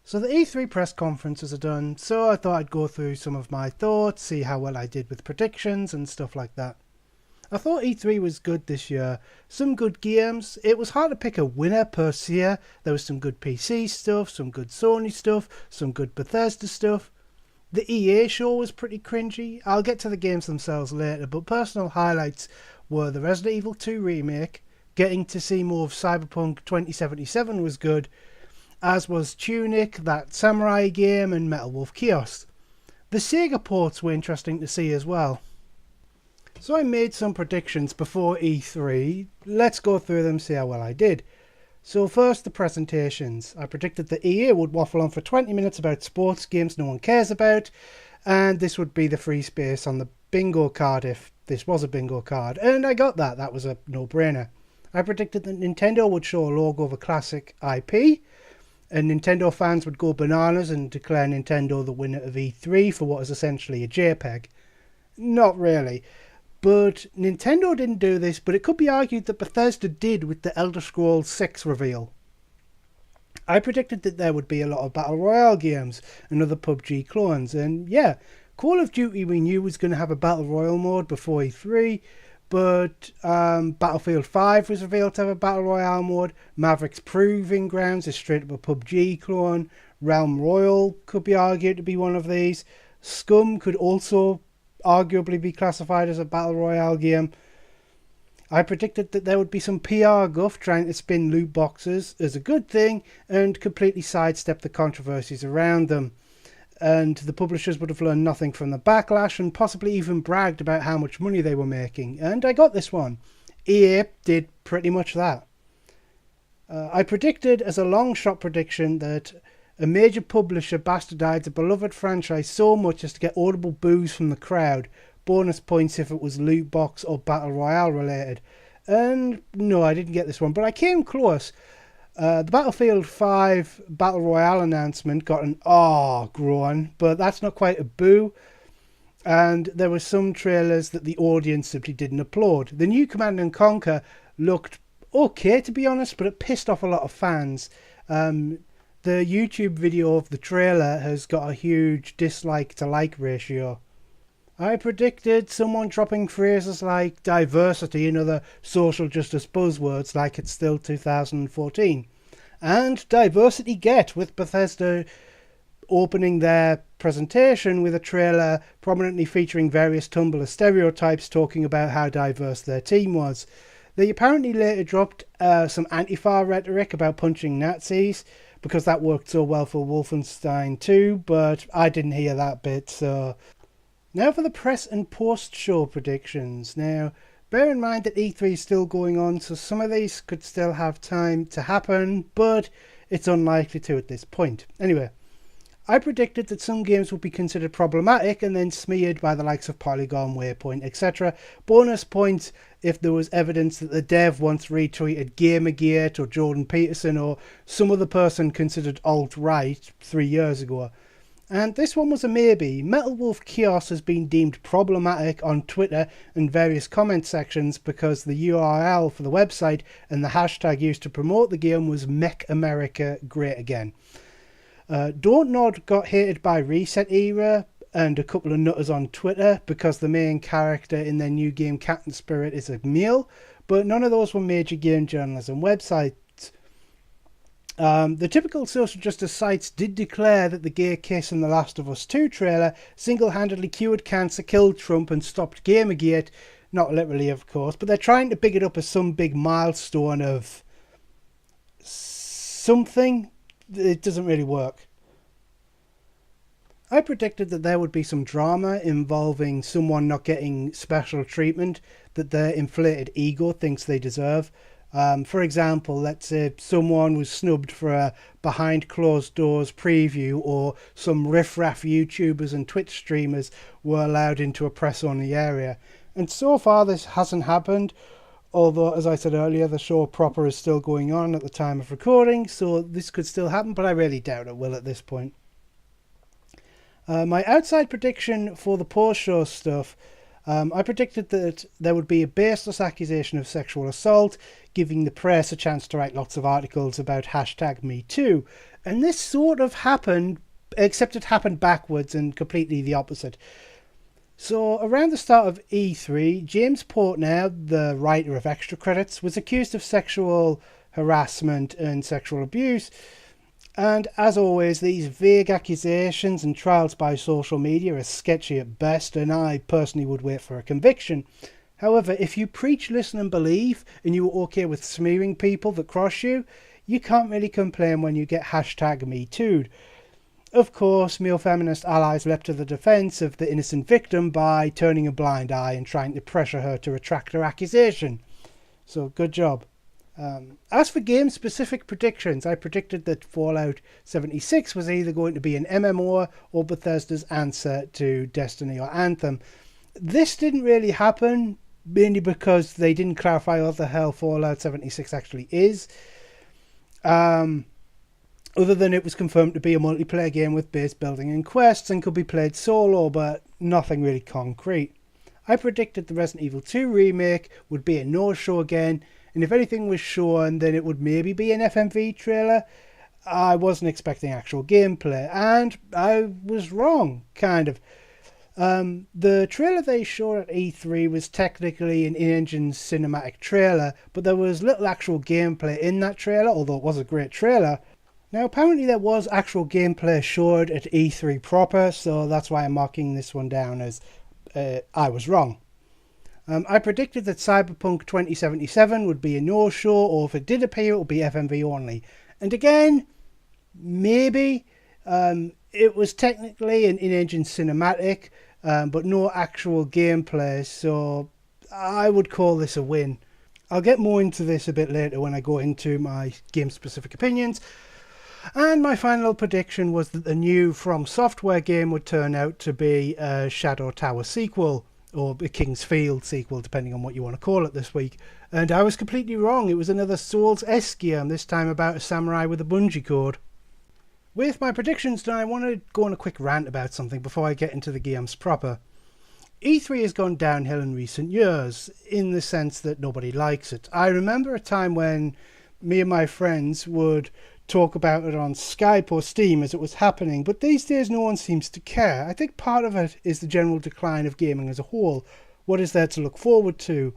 So the E3 press conferences are done, so I thought I'd go through some of my thoughts, see how well I did with predictions and stuff like that. I thought E3 was good this year. Some good games. It was hard to pick a winner per se. There was some good PC stuff, some good Sony stuff, some good Bethesda stuff. The EA show was pretty cringy. I'll get to the games themselves later, but personal highlights were the Resident Evil 2 remake. Getting to see more of Cyberpunk 2077 was good, as was Tunic, that samurai game, and Metal Wolf Kiosk. The Sega ports were interesting to see as well. So I made some predictions before E3. Let's go through them, see how well I did. So first, the presentations. I predicted that EA would waffle on for 20 minutes about sports games no one cares about, and this would be the free space on the bingo card if this was a bingo card, and I got that. That was a no-brainer. I predicted that Nintendo would show a logo of a classic IP, and Nintendo fans would go bananas and declare Nintendo the winner of E3 for what is essentially a JPEG. Not really. But Nintendo didn't do this, but it could be argued that Bethesda did with the Elder Scrolls 6 reveal. I predicted that there would be a lot of Battle Royale games and other PUBG clones, and yeah, Call of Duty we knew was going to have a Battle Royale mode before E3, but Battlefield 5 was revealed to have a Battle Royale mode. Maverick's Proving Grounds is straight up a PUBG clone. Realm Royale could be argued to be one of these. Scum could also arguably be classified as a Battle Royale game. I predicted that there would be some PR guff trying to spin loot boxes as a good thing and completely sidestep the controversies around them. And the publishers would have learned nothing from the backlash and possibly even bragged about how much money they were making. And I got this one. EA did pretty much that. I predicted as a long shot prediction that a major publisher bastardides a beloved franchise so much as to get audible boos from the crowd. Bonus points if it was loot box or Battle Royale related. And no, I didn't get this one, but I came close. The Battlefield 5 Battle Royale announcement got an "ah" groan, but that's not quite a boo. And there were some trailers that the audience simply didn't applaud. The new Command & Conquer looked okay, to be honest, but it pissed off a lot of fans. The YouTube video of the trailer has got a huge dislike to like ratio. I predicted someone dropping phrases like diversity and other social justice buzzwords like it's still 2014. And diversity get, with Bethesda opening their presentation with a trailer prominently featuring various Tumblr stereotypes talking about how diverse their team was. They apparently later dropped some Antifa rhetoric about punching Nazis, because that worked so well for Wolfenstein 2, but I didn't hear that bit, so... Now for the press and post-show predictions. Now, bear in mind that E3 is still going on, so some of these could still have time to happen, but it's unlikely to at this point. Anyway, I predicted that some games would be considered problematic and then smeared by the likes of Polygon, Waypoint, etc. Bonus points if there was evidence that the dev once retweeted Gamergate or Jordan Peterson or some other person considered alt-right 3 years ago. And this one was a maybe. Metal Wolf Kiosk has been deemed problematic on Twitter and various comment sections because the URL for the website and the hashtag used to promote the game was Make America Great Again. Don't Nod got hated by Reset Era and a couple of nutters on Twitter because the main character in their new game Captain Spirit is a male, but none of those were major game journalism websites. The typical social justice sites did declare that the gay kiss in The Last of Us 2 trailer single-handedly cured cancer, killed Trump and stopped Gamergate. Not literally, of course, but they're trying to big it up as some big milestone of something. It doesn't really work. I predicted that there would be some drama involving someone not getting special treatment that their inflated ego thinks they deserve. For example, let's say someone was snubbed for a behind closed doors preview, or some riffraff YouTubers and Twitch streamers were allowed into a press only area. And so far this hasn't happened, although as I said earlier, the show proper is still going on at the time of recording, so this could still happen, but I really doubt it will at this point. My outside prediction for the post show stuff, I predicted that there would be a baseless accusation of sexual assault, giving the press a chance to write lots of articles about #MeToo. And this sort of happened, except it happened backwards and completely the opposite. So, around the start of E3, James Portnoy, the writer of Extra Credits, was accused of sexual harassment and sexual abuse. And as always, these vague accusations and trials by social media are sketchy at best, and I personally would wait for a conviction. However, if you preach, listen and believe, and you are okay with smearing people that cross you, you can't really complain when you get #MeToo'd. Of course, male feminist allies leapt to the defence of the innocent victim by turning a blind eye and trying to pressure her to retract her accusation. So, good job. As for game-specific predictions, I predicted that Fallout 76 was either going to be an MMO or Bethesda's answer to Destiny or Anthem. This didn't really happen, mainly because they didn't clarify what the hell Fallout 76 actually is. Other than it was confirmed to be a multiplayer game with base building and quests and could be played solo, but nothing really concrete. I predicted the Resident Evil 2 remake would be a no-show again, and if anything was shown, then it would maybe be an FMV trailer. I wasn't expecting actual gameplay, and I was wrong, kind of. The trailer they showed at E3 was technically an in-engine cinematic trailer, but there was little actual gameplay in that trailer, although it was a great trailer. Now, apparently there was actual gameplay showed at E3 proper, so that's why I'm marking this one down as I was wrong. I predicted that Cyberpunk 2077 would be a no-show, or if it did appear, it would be FMV only. And again, maybe. It was technically an in-engine cinematic, but no actual gameplay, so I would call this a win. I'll get more into this a bit later when I go into my game-specific opinions. And my final prediction was that the new From Software game would turn out to be a Shadow Tower sequel, or a King's Field sequel, depending on what you want to call it this week. And I was completely wrong. It was another Souls-esque game, this time about a samurai with a bungee cord. With my predictions done, I want to go on a quick rant about something before I get into the games proper. E3 has gone downhill in recent years, in the sense that nobody likes it. I remember a time when me and my friends would talk about it on Skype or Steam as it was happening, but these days no one seems to care. I think part of it is the general decline of gaming as a whole. What is there to look forward to?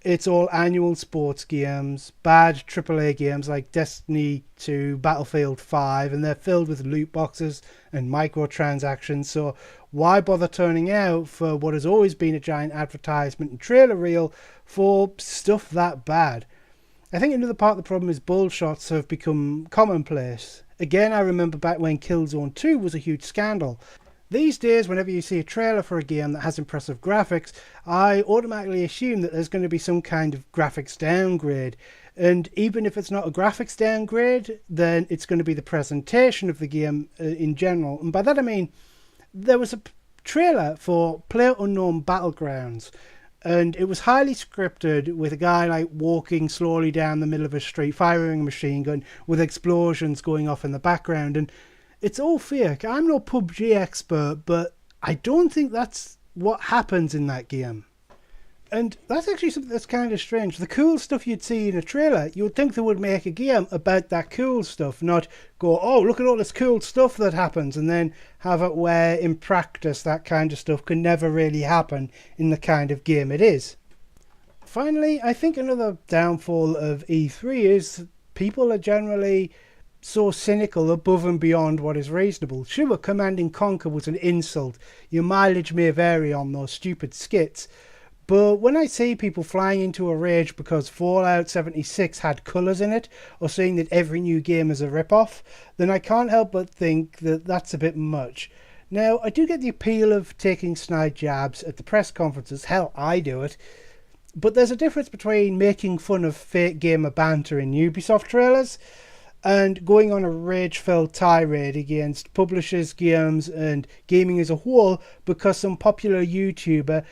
It's all annual sports games, bad AAA games like Destiny 2, Battlefield 5, and they're filled with loot boxes and microtransactions, so why bother turning out for what has always been a giant advertisement and trailer reel for stuff that bad? I think another part of the problem is bull shots have become commonplace. Again, I remember back when Killzone 2 was a huge scandal. These days, whenever you see a trailer for a game that has impressive graphics, I automatically assume that there's going to be some kind of graphics downgrade. And even if it's not a graphics downgrade, then it's going to be the presentation of the game in general. And by that I mean, there was a trailer for PlayerUnknown Battlegrounds, and it was highly scripted, with a guy like walking slowly down the middle of a street, firing a machine gun, with explosions going off in the background. And it's all fake. I'm no PUBG expert, but I don't think that's what happens in that game. And that's actually something that's kind of strange. The cool stuff you'd see in a trailer, you would think they would make a game about that cool stuff, not go, oh, look at all this cool stuff that happens, and then have it where in practice that kind of stuff can never really happen in the kind of game it is. Finally, I think another downfall of E3 is people are generally so cynical above and beyond what is reasonable. Sure, Command & Conquer was an insult. Your mileage may vary on those stupid skits. But when I see people flying into a rage because Fallout 76 had colours in it, or saying that every new game is a rip-off, then I can't help but think that that's a bit much. Now, I do get the appeal of taking snide jabs at the press conferences. Hell, I do it. But there's a difference between making fun of fake gamer banter in Ubisoft trailers and going on a rage-filled tirade against publishers, games, and gaming as a whole because some popular YouTuber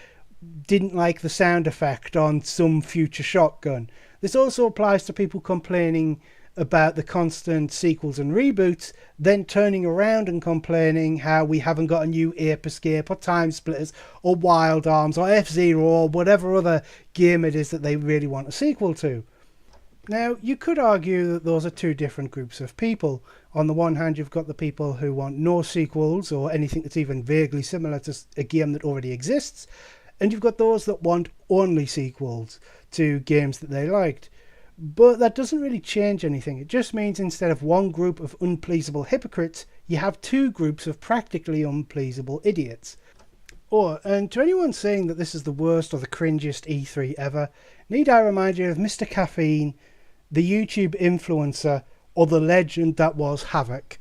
didn't like the sound effect on some future shotgun. This also applies to people complaining about the constant sequels and reboots, then turning around and complaining how we haven't got a new Ape Escape or Time Splitters or Wild Arms or F-Zero or whatever other game it is that they really want a sequel to. Now, you could argue that those are two different groups of people. On the one hand, you've got the people who want no sequels or anything that's even vaguely similar to a game that already exists, and you've got those that want only sequels to games that they liked. But that doesn't really change anything. It just means instead of one group of unpleasable hypocrites, you have two groups of practically unpleasable idiots. And to anyone saying that this is the worst or the cringiest E3 ever, need I remind you of Mr. Caffeine, the YouTube influencer, or the legend that was Havoc.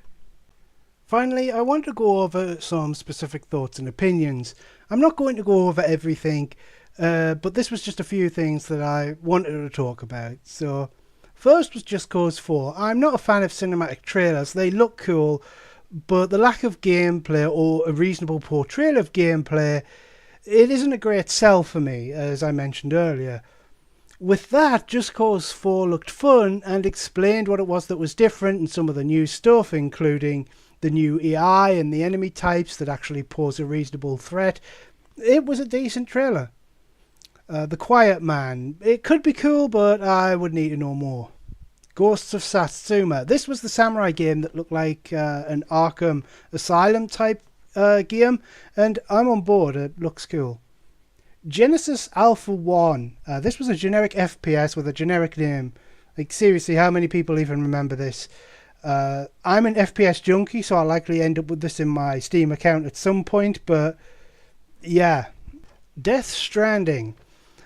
Finally, I want to go over some specific thoughts and opinions. I'm not going to go over everything, but this was just a few things that I wanted to talk about. So, first was Just Cause 4. I'm not a fan of cinematic trailers. They look cool, but the lack of gameplay or a reasonable portrayal of gameplay, it isn't a great sell for me, as I mentioned earlier. With that, Just Cause 4 looked fun and explained what it was that was different and some of the new stuff, including the new AI and the enemy types that actually pose a reasonable threat. It was a decent trailer. The Quiet Man. It could be cool, but I would need to know more. Ghosts of Satsuma. This was the samurai game that looked like an Arkham Asylum type game, and I'm on board. It looks cool. Genesis Alpha 1. This was a generic FPS with a generic name. Like, seriously, how many people even remember this? I'm an FPS junkie, so I'll likely end up with this in my Steam account at some point, but yeah. Death Stranding.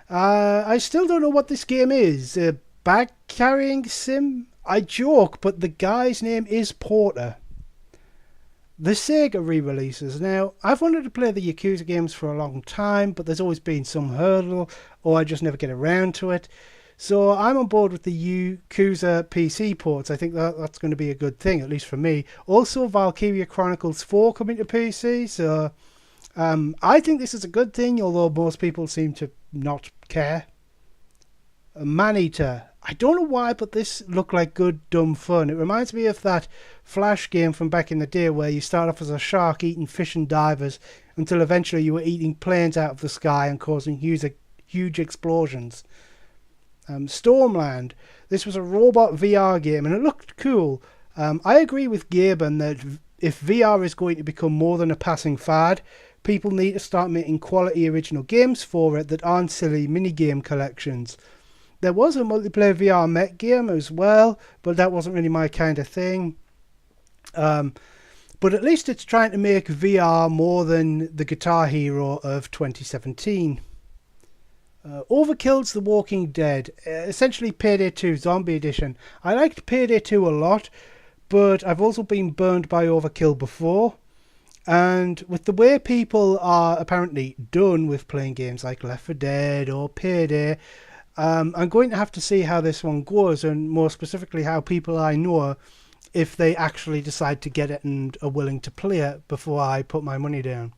I still don't know what this game is. A bag-carrying sim? I joke, but the guy's name is Porter. The Sega re-releases. Now, I've wanted to play the Yakuza games for a long time, but there's always been some hurdle, or I just never get around to it. So I'm on board with the Yakuza PC ports. I think that's going to be a good thing, at least for me. Also, Valkyria Chronicles 4 coming to PC, so I think this is a good thing, although most people seem to not care. Maneater. I don't know why, but this looked like good, dumb fun. It reminds me of that Flash game from back in the day where you start off as a shark eating fish and divers until eventually you were eating planes out of the sky and causing huge explosions. Stormland. This was a robot VR game and it looked cool. I agree with Gaben that if VR is going to become more than a passing fad, people need to start making quality original games for it that aren't silly minigame collections. There was a multiplayer VR mech game as well, but that wasn't really my kind of thing. But at least it's trying to make VR more than the Guitar Hero of 2017. Overkill's The Walking Dead, essentially Payday 2 Zombie Edition. I liked Payday 2 a lot, but I've also been burned by Overkill before. And with the way people are apparently done with playing games like Left 4 Dead or Payday, I'm going to have to see how this one goes, and more specifically how people I know, if they actually decide to get it and are willing to play it before I put my money down.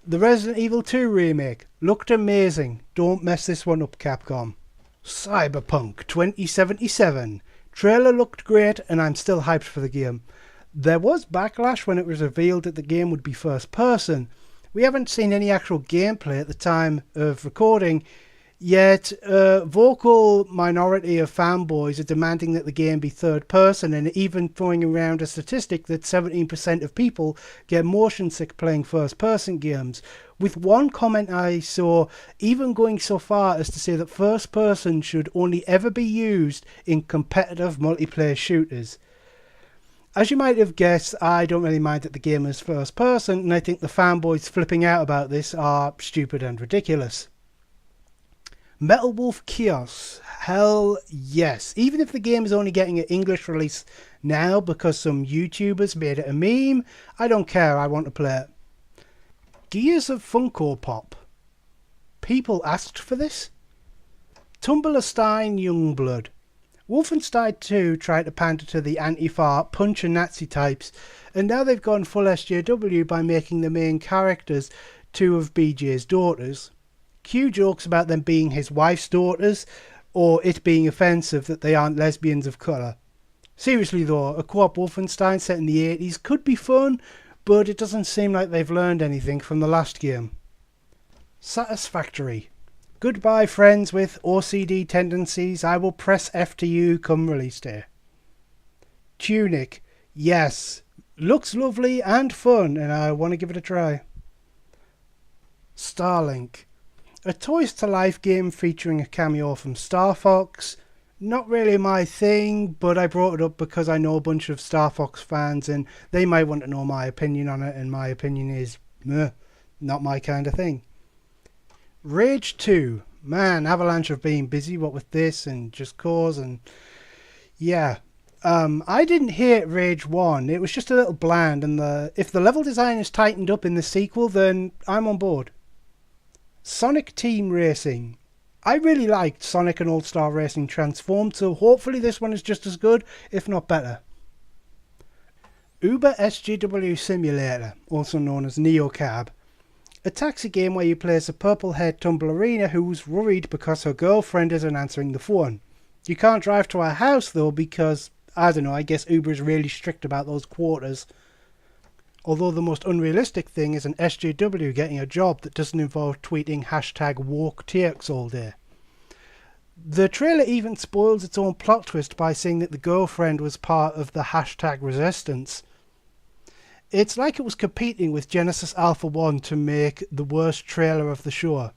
The Resident Evil 2 remake looked amazing. Don't mess this one up, Capcom. Cyberpunk 2077. Trailer looked great and I'm still hyped for the game. There was backlash when it was revealed that the game would be first person. We haven't seen any actual gameplay at the time of recording, yet a vocal minority of fanboys are demanding that the game be third person, and even throwing around a statistic that 17% of people get motion sick playing first person games, with one comment I saw even going so far as to say that first person should only ever be used in competitive multiplayer shooters. As you might have guessed, I don't really mind that the game is first person, and I think the fanboys flipping out about this are stupid and ridiculous. Metal Wolf Chaos. Hell yes. Even if the game is only getting an English release now because some YouTubers made it a meme, I don't care, I want to play it. Gears of Funko Pop. People asked for this? Tumblr-Stein Youngblood. Wolfenstein 2 tried to pander to the Antifa punch and Nazi types, and now they've gone full SJW by making the main characters two of BJ's daughters. Q jokes about them being his wife's daughters, or it being offensive that they aren't lesbians of colour. Seriously though, a co-op Wolfenstein set in the 80s could be fun, but it doesn't seem like they've learned anything from the last game. Satisfactory. Goodbye friends with OCD tendencies, I will press F to you come release day. Tunic. Yes, looks lovely and fun and I want to give it a try. Starlink. A Toys to Life game featuring a cameo from Star Fox. Not really my thing, but I brought it up because I know a bunch of Star Fox fans and they might want to know my opinion on it, and my opinion is, not my kind of thing. Rage 2. Man, Avalanche have been busy, what with this and Just Cause, and yeah. I didn't hate Rage 1, it was just a little bland, and if the level design is tightened up in the sequel, then I'm on board. Sonic Team Racing. I really liked Sonic and All-Star Racing Transformed, so hopefully this one is just as good, if not better. Uber SGW Simulator, also known as NeoCab. A taxi game where you play as a purple-haired tumblerina who's worried because her girlfriend isn't answering the phone. You can't drive to her house though because, I don't know, I guess Uber is really strict about those quotas. Although the most unrealistic thing is an SJW getting a job that doesn't involve tweeting #WokeTX all day. The trailer even spoils its own plot twist by saying that the girlfriend was part of the #resistance. It's like it was competing with Genesis Alpha 1 to make the worst trailer of the show.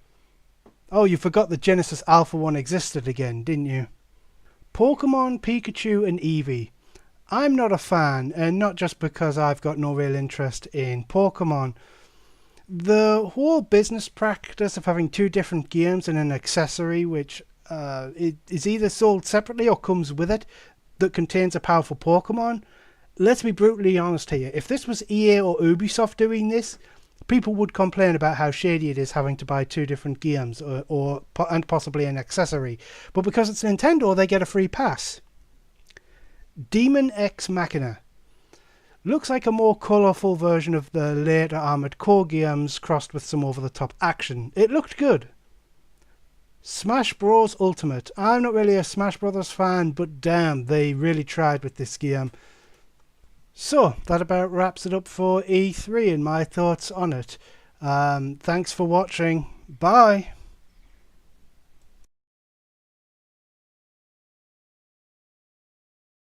Oh, you forgot that Genesis Alpha 1 existed again, didn't you? Pokemon, Pikachu and Eevee. I'm not a fan, and not just because I've got no real interest in Pokemon. The whole business practice of having two different games and an accessory which it is either sold separately or comes with it that contains a powerful Pokemon. Let's be brutally honest here. If this was EA or Ubisoft doing this, people would complain about how shady it is having to buy two different games and possibly an accessory. But because it's Nintendo, they get a free pass. Demon X Machina. Looks like a more colourful version of the later Armored Core games crossed with some over-the-top action. It looked good. Smash Bros Ultimate. I'm not really a Smash Brothers fan, but damn, they really tried with this game. So, that about wraps it up for E3 and my thoughts on it. Thanks for watching. Bye.